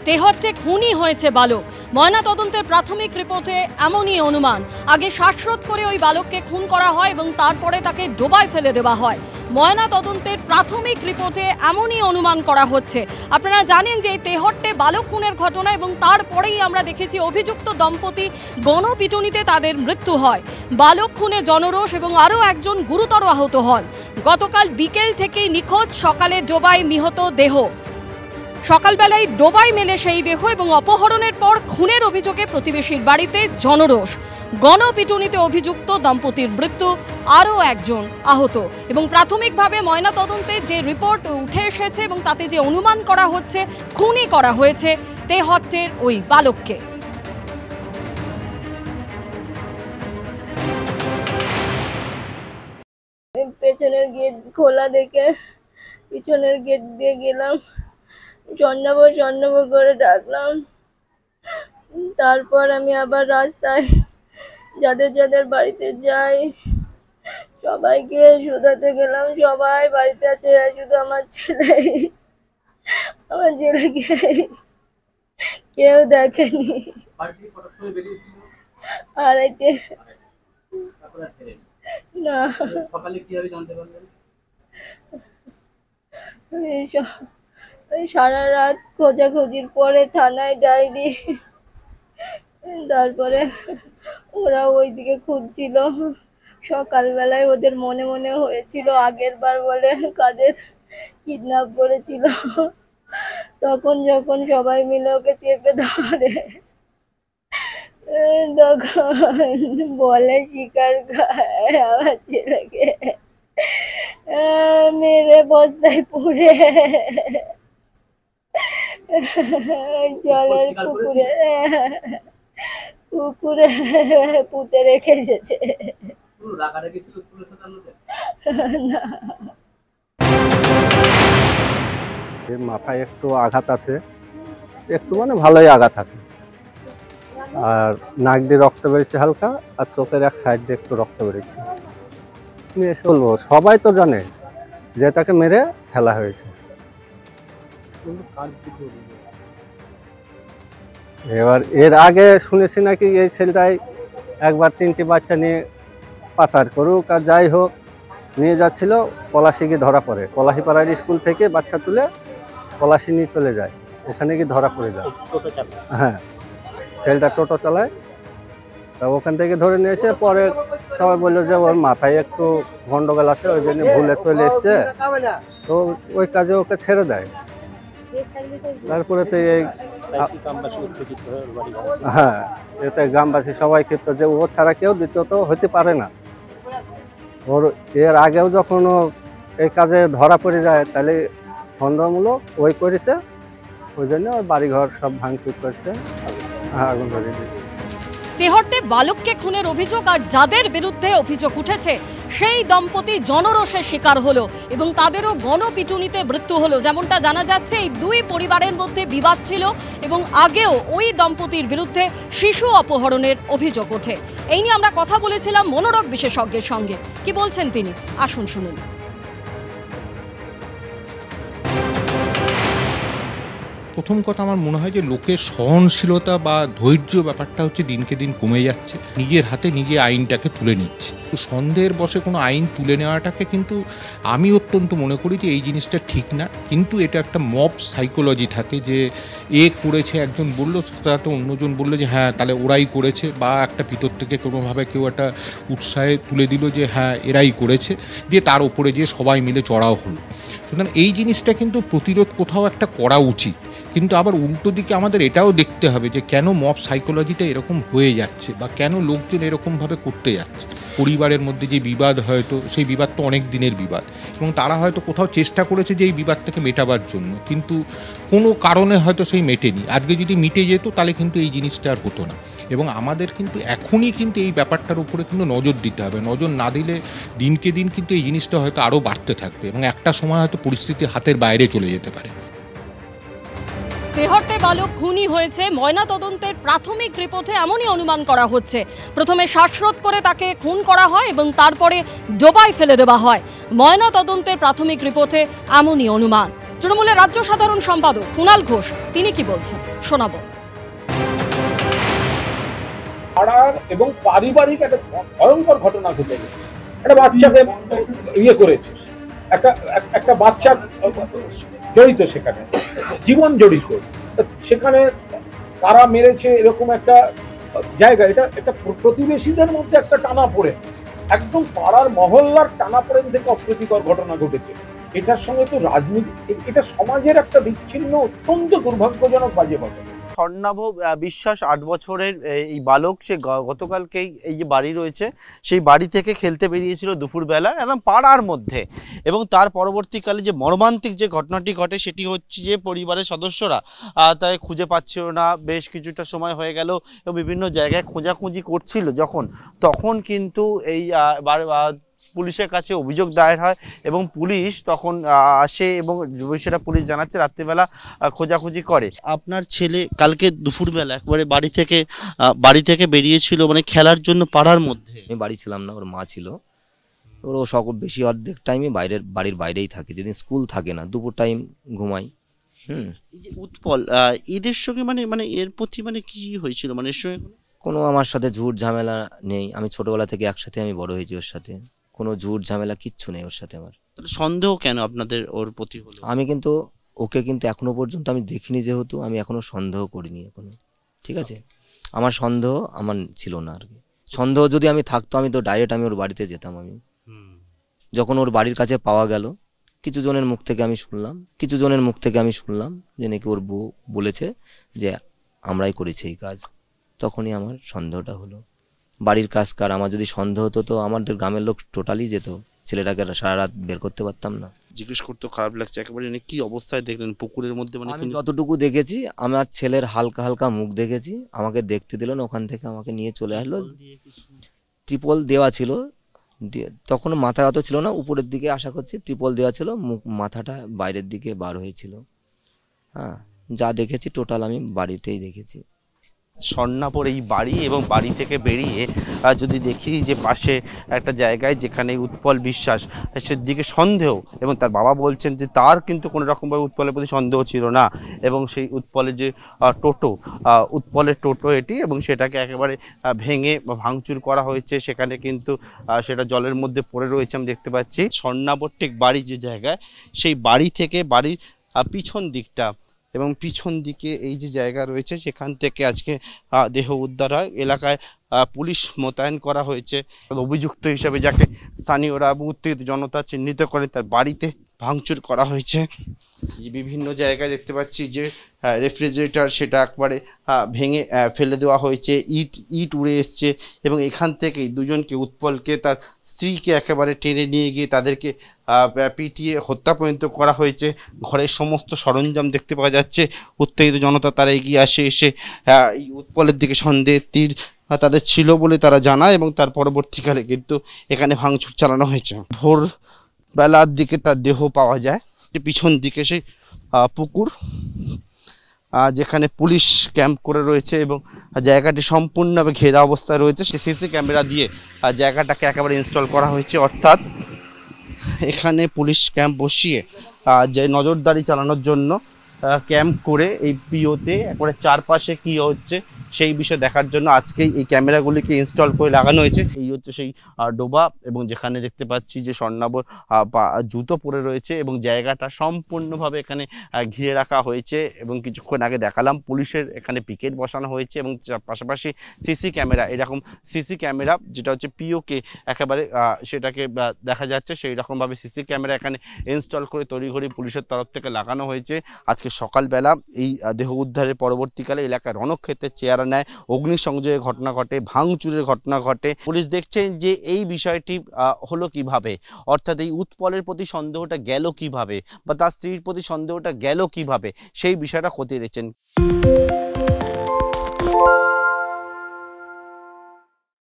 তেহট্টে খুনি হয়েছে বালক। ময়নাতদন্তের প্রাথমিক রিপোর্টে এমনই অনুমান। আগে শ্বাসরোধ করে ওই বালককে খুন করা হয় এবং তারপরে তাকে ডোবায় ফেলে দেওয়া হয়। ময়নাতদন্তের প্রাথমিক রিপোর্টে এমনই অনুমান করা হচ্ছে। আপনারা জানেন যে তেহট্টে বালক খুনের ঘটনা এবং তারপরেই আমরা দেখেছি অভিযুক্ত দম্পতি গণপিটুনিতে তাদের মৃত্যু হয়। বালক খুনে জনরোষ এবং আরও একজন গুরুতর আহত হন। গতকাল বিকেল থেকেই নিখোঁজ, সকালে ডোবায় নিহত দেহ। সকালবেলায় ডোবায় মেলে সেই দেহ এবং অপহরণের পর খুনের অভিযোগে প্রতিবেশীর বাড়িতে জনরোষ। গণপিটুনিতে অভিযুক্ত দম্পতির মৃত্যু, আরও একজন আহত। এবং প্রাথমিকভাবে ময়নাতদন্তে যে রিপোর্ট উঠে এসেছে এবং তাতে যে অনুমান করা হচ্ছে খুনই করা হয়েছে তেহট্টের ওই বালককে। পেছনের গেট খোলা দেখে পিছনের গেট দিয়ে গেলাম, জন্নব করে ডাকলাম। তারপর আমি আবার রাস্তায় যাদের বাড়িতে যাই সবাইকে শোধাতে গেলাম, সবাই বাড়িতে আছে, শুধু আমার ছেলেকে কেউ দেখেনি। না, সারা রাত খোঁজাখুঁজির পরে থানায় ডায়েরি, তারপরে ওরা ওইদিকে খুঁজছিল। সকালবেলায় ওদের মনে মনে হয়েছিল আগের বার বলে কাদের কিডন্যাপ করেছিল, তখন যখন সবাই মিলে ওকে চেপে ধরে তখন বলে স্বীকার খায় আমার ছেলেকে মেরে বস্তায় পুড়ে জলের পুকুরে পুঁতে রেখে এসেছে। মাথায় একটু আঘাত আছে, একটু মানে ভালোই আঘাত আছে, আর নাক দিয়ে রক্ত বেরিয়েছে হালকা, আর চোখের এক সাইড দিয়ে একটু রক্ত বেরিয়েছে। বলবো সবাই তো জানে যে এটাকে মেরে ফেলা হয়েছে। এবার এর আগে শুনেছি নাকি এই ছেলেটাই একবার 3টি বাচ্চা নিয়ে পাচার করুক আর যাই হোক নিয়ে যাচ্ছিল, পলাশি গিয়ে ধরা পড়ে। পলাশিপাড়ার স্কুল থেকে বাচ্চা তুলে পলাশি নিয়ে চলে যায়, ওখানে গিয়ে ধরা পড়ে যায়। হ্যাঁ, ছেলেটা টোটো চালায়, তা ওখান থেকে ধরে নিয়ে এসে পরে সবাই বললো যে ওর মাথায় একটু গন্ডগোল আছে, ওই জন্য ভুলে চলে এসছে, তো ওই কাজে ওকে ছেড়ে দেয়। তারপরে তো এই হ্যাঁ, এতে গ্রামবাসী সবাই ক্ষিপ্ত যে ও ছাড়া কেউ দ্বিতীয়ত হতে পারে না। ওর এর আগেও যখন ও এই কাজে ধরা পড়ে যায় তাহলে সন্দেহমূলক ওই করেছে, ওই জন্য ওর বাড়িঘর সব ভাঙচুর করছে, আগুন ধরিয়ে দিয়েছে। তেহট্টে বালককে খুনের অভিযোগ আর যাদের বিরুদ্ধে অভিযোগ উঠেছে সেই দম্পতি জনরোষের শিকার হলো এবং তাদেরও গণপিটুনিতে মৃত্যু হলো। যেমনটা জানা যাচ্ছে এই দুই পরিবারের মধ্যে বিবাদ ছিল এবং আগেও ওই দম্পতির বিরুদ্ধে শিশু অপহরণের অভিযোগ ওঠে। এই নিয়ে আমরা কথা বলেছিলাম মনোরোগ বিশেষজ্ঞের সঙ্গে, কি বলছেন তিনি আসুন শুনুন। প্রথম কথা আমার মনে হয় যে লোকের সহনশীলতা বা ধৈর্য ব্যাপারটা হচ্ছে দিনকে দিন কমে যাচ্ছে, নিজের হাতে নিজে আইনটাকে তুলে নিচ্ছে। তো সন্দেহের বশে কোনো আইন তুলে নেওয়াটাকে কিন্তু আমি অত্যন্ত মনে করি যে এই জিনিসটা ঠিক না। কিন্তু এটা একটা মব সাইকোলজি থাকে যে এ করেছে, একজন বললো সাথে অন্যজন বললো যে হ্যাঁ তাহলে ওরাই করেছে, বা একটা ভিতর থেকে কোনোভাবে কেউ একটা উৎসাহে তুলে দিল যে হ্যাঁ এরাই করেছে, দিয়ে তার উপরে যে সবাই মিলে চড়াও হলো। সুতরাং এই জিনিসটা কিন্তু প্রতিরোধ কোথাও একটা করা উচিত। কিন্তু আবার উল্টো দিকে আমাদের এটাও দেখতে হবে যে কেন মব সাইকোলজিটা এরকম হয়ে যাচ্ছে বা কেন লোকজন এরকমভাবে করতে যাচ্ছে। পরিবারের মধ্যে যে বিবাদ, হয়তো সেই বিবাদ তো অনেক দিনের বিবাদ এবং তারা হয়তো কোথাও চেষ্টা করেছে যে এই বিবাদটাকে মেটাবার জন্য, কিন্তু কোনো কারণে হয়তো সেই মেটেনি। আজকে যদি মিটে যেত তাহলে কিন্তু এই জিনিসটা আর হতো না। এবং আমাদের কিন্তু এখনই কিন্তু এই ব্যাপারটার উপরে কিন্তু নজর দিতে হবে। নজর না দিলে দিনকে দিন কিন্তু এই জিনিসটা হয়তো আরও বাড়তে থাকবে এবং একটা সময় হয়তো পরিস্থিতি হাতের বাইরে চলে যেতে পারে। তেহট্টে বালক খুনি হয়েছে, ময়নাতদন্তের প্রাথমিক রিপোর্টে এমনই অনুমান করা হচ্ছে। প্রথমে শ্বাসরোধ করে তাকে খুন করা হয় এবং তারপরে ডোবায় ফেলে দেওয়া হয়। ময়নাতদন্তের প্রাথমিক রিপোর্টে এমনই অনুমান। তৃণমূলের রাজ্য সাধারণ সম্পাদক কুণাল ঘোষ তিনি কি বলছেন শোনাবো। পাড়ার এবং পারিবারিক একটা ভয়ঙ্কর ঘটনা ঘটে গেছে। একটা বাচ্চাকে ইয়ে করেছে, একটা বাচ্চা জড়িত, সেখানে জীবন জড়িত, সেখানে কারা মেরেছে এরকম একটা জায়গা। এটা প্রতিবেশীদের মধ্যে একটা টানাপোড়েন, একদম পাড়ার মহল্লার টানাপোড়েন থেকে অপ্রীতিকর ঘটনা ঘটেছে। এটার সঙ্গে তো রাজনীতি, এটা সমাজের একটা বিচ্ছিন্ন অত্যন্ত দুর্ভাগ্যজনক বাজে ঘটনা। স্বর্ণাভ বিশ্বাস 8 বছরের এই বালক, সে গতকালকেই এই যে বাড়ি রয়েছে সেই বাড়ি থেকে খেলতে বেরিয়েছিল দুপুরবেলা একদম পাড়ার মধ্যে, এবং তার পরবর্তীকালে যে মর্মান্তিক যে ঘটনাটি ঘটে সেটি হচ্ছে যে পরিবারের সদস্যরা তাই খুঁজে পাচ্ছিল না। বেশ কিছুটা সময় হয়ে গেল এবং বিভিন্ন জায়গায় খোঁজাখুঁজি করছিল তখন কিন্তু এই পুলিশের কাছে অভিযোগ দায়ের হয় এবং পুলিশ তখন আসে এবং সেটা পুলিশ জানাচ্ছে রাত্রিবেলা খোঁজাখুঁজি করে। আপনার ছেলে কালকে দুপুরবেলা একবারে বাড়ি থেকে বেরিয়েছিল মানে খেলার জন্য পাড়ার মধ্যে। আমি বাড়ি ছিলাম না, ওর মা ছিল। ওর সকল বেশি অর্ধেক টাইমে বাড়ির বাইরেই থাকে, যেদিন স্কুল থাকে না দুপুর টাইম ঘুমাই। এই যে উৎপল, এদের সঙ্গে মানে এর প্রতি মানে কি হয়েছিল, মানে এর সঙ্গে কোনো আমার সাথে ঝুট ঝামেলা নেই। আমি ছোটবেলা থেকে একসাথে আমি বড় হয়েছি ওর সাথে, কোনো ঝুট ঝামেলা কিচ্ছু নেই ওর সাথে আমার। সন্দেহ কেন আপনাদের ওর প্রতি হলো? আমি কিন্তু ওকে কিন্তু এখনো পর্যন্ত আমি দেখিনি, যেহেতু আমি এখনো সন্দেহ করিনি এখনো, ঠিক আছে? আমার সন্দেহ আমার ছিল না আর কি। সন্দেহ যদি আমি থাকতো আমি তো ডাইরেক্ট আমি ওর বাড়িতে যেতাম। আমি যখন ওর বাড়ির কাছে পাওয়া গেল, কিছু জনের মুখ থেকে আমি শুনলাম যে নাকি ওর বউ বলেছে যে আমরাই করেছি এই কাজ, তখনই আমার সন্দেহটা হলো। বাড়ির কাজ কার, আমার যদি সন্দেহ হতো তো আমাদের গ্রামের লোক টোটালি যেত, ছেলেটাকে সারা রাত বের করতে পারতাম না। জিজ্ঞেস করতে খারাপ লাগছে একেবারে। কি অবস্থায় দেখলেন পুকুরের মধ্যে? মানে আমি যতটুকু দেখেছি, আমার ছেলের হালকা হালকা মুখ দেখেছি, আমাকে দেখতে দিল না, ওখান থেকে আমাকে নিয়ে চলে আসলো। ত্রিপল দেওয়া ছিল, তখন মাথা অত ছিল না, উপরের দিকে আশা করছি ত্রিপল দেওয়া ছিল, মাথাটা বাইরের দিকে বার হয়েছিল। হ্যাঁ, যা দেখেছি টোটাল আমি বাড়িতেই দেখেছি। স্বর্ণাপুর এই বাড়ি, এবং বাড়ি থেকে বেরিয়ে যদি দেখি যে পাশে একটা জায়গায় যেখানে উৎপল বিশ্বাস সেদিকে সন্দেহ, এবং তার বাবা বলছেন যে তার কিন্তু কোনো রকমভাবে উৎপলের প্রতি সন্দেহ ছিল না, এবং সেই উৎপলের যে উৎপলের টোটো এটি, এবং সেটাকে একেবারে ভেঙে ভাঙচুর করা হয়েছে। সেখানে কিন্তু সেটা জলের মধ্যে পড়ে রয়েছে আমি দেখতে পাচ্ছি। স্বর্ণাপুর ঠিক বাড়ি যে জায়গায়, সেই বাড়ি থেকে বাড়ির পিছন দিকটা এবং পিছন দিকে এই যে জায়গা রয়েছে সেখান থেকে আজকে দেহ উদ্ধার হয়। এলাকায় পুলিশ মোতায়েন করা হয়েছে। অভিযুক্ত হিসাবে যাকে স্থানীয়রা এবং উত্তেজিত জনতা চিহ্নিত করে, তার বাড়িতে ভাঙচুর করা হয়েছে। বিভিন্ন জায়গায় দেখতে পাচ্ছি যে রেফ্রিজারেটর সেটা একবারে ভেঙে ফেলে দেওয়া হয়েছে, ইট উড়ে এসছে, এবং এখান থেকেই দুজনকে, উৎপলকে তার স্ত্রীকে একেবারে টেনে নিয়ে গিয়ে তাদেরকে পিটিয়ে হত্যা পর্যন্ত করা হয়েছে। ঘরের সমস্ত সরঞ্জাম দেখতে পাওয়া যাচ্ছে। উত্তেজিত জনতা তারা এগিয়ে এসে এই উৎপলের দিকে সন্দেহের তীর তাদের ছিল বলে তারা জানায়, এবং তার পরবর্তীকালে কিন্তু এখানে ভাঙচুর চালানো হয়েছে। ভোর বেলার দিকে তার দেহ পাওয়া যায়। পিছন দিকে সেই পুকুর, যেখানে পুলিশ ক্যাম্প করে রয়েছে এবং জায়গাটি সম্পূর্ণভাবে ঘেরা অবস্থায় রয়েছে। সিসি ক্যামেরা দিয়ে জায়গাটাকে একেবারে ইনস্টল করা হয়েছে, অর্থাৎ এখানে পুলিশ ক্যাম্প বসিয়ে যে নজরদারি চালানোর জন্য ক্যাম্প করে এই পিওতে একবারে চারপাশে কী হচ্ছে সেই বিষয়ে দেখার জন্য আজকেই এই ক্যামেরাগুলিকে ইনস্টল করে লাগানো হয়েছে। এই হচ্ছে সেই ডোবা, এবং যেখানে দেখতে পাচ্ছি যে স্বর্ণাভ জুতো পরে রয়েছে, এবং জায়গাটা সম্পূর্ণভাবে এখানে ঘিরে রাখা হয়েছে। এবং কিছুক্ষণ আগে দেখালাম পুলিশের এখানে পিকেট বসানো হয়েছে, এবং পাশাপাশি সিসি ক্যামেরা, এরকম সিসি ক্যামেরা যেটা হচ্ছে পিওকে একেবারে সেটাকে দেখা যাচ্ছে, সেই রকমভাবে সিসি ক্যামেরা এখানে ইনস্টল করে তড়িঘড়ি পুলিশের তরফ থেকে লাগানো হয়েছে। আজকে সকালবেলা এই দেহ উদ্ধারের পরবর্তীকালে এলাকায় রণক্ষেত্রের চেয়ারা নেয়, অগ্নিসংযোগের ঘটনা ঘটে, ভাঙচুরের ঘটনা ঘটে। পুলিশ দেখছেন যে এই বিষয়টি হলো কিভাবে, অর্থাৎ এই উৎপলের প্রতি সন্দেহটা গেল কিভাবে, বা তার স্ত্রীর প্রতি সন্দেহটা গেল কিভাবে, সেই বিষয়টা খতিয়ে দেখছেন।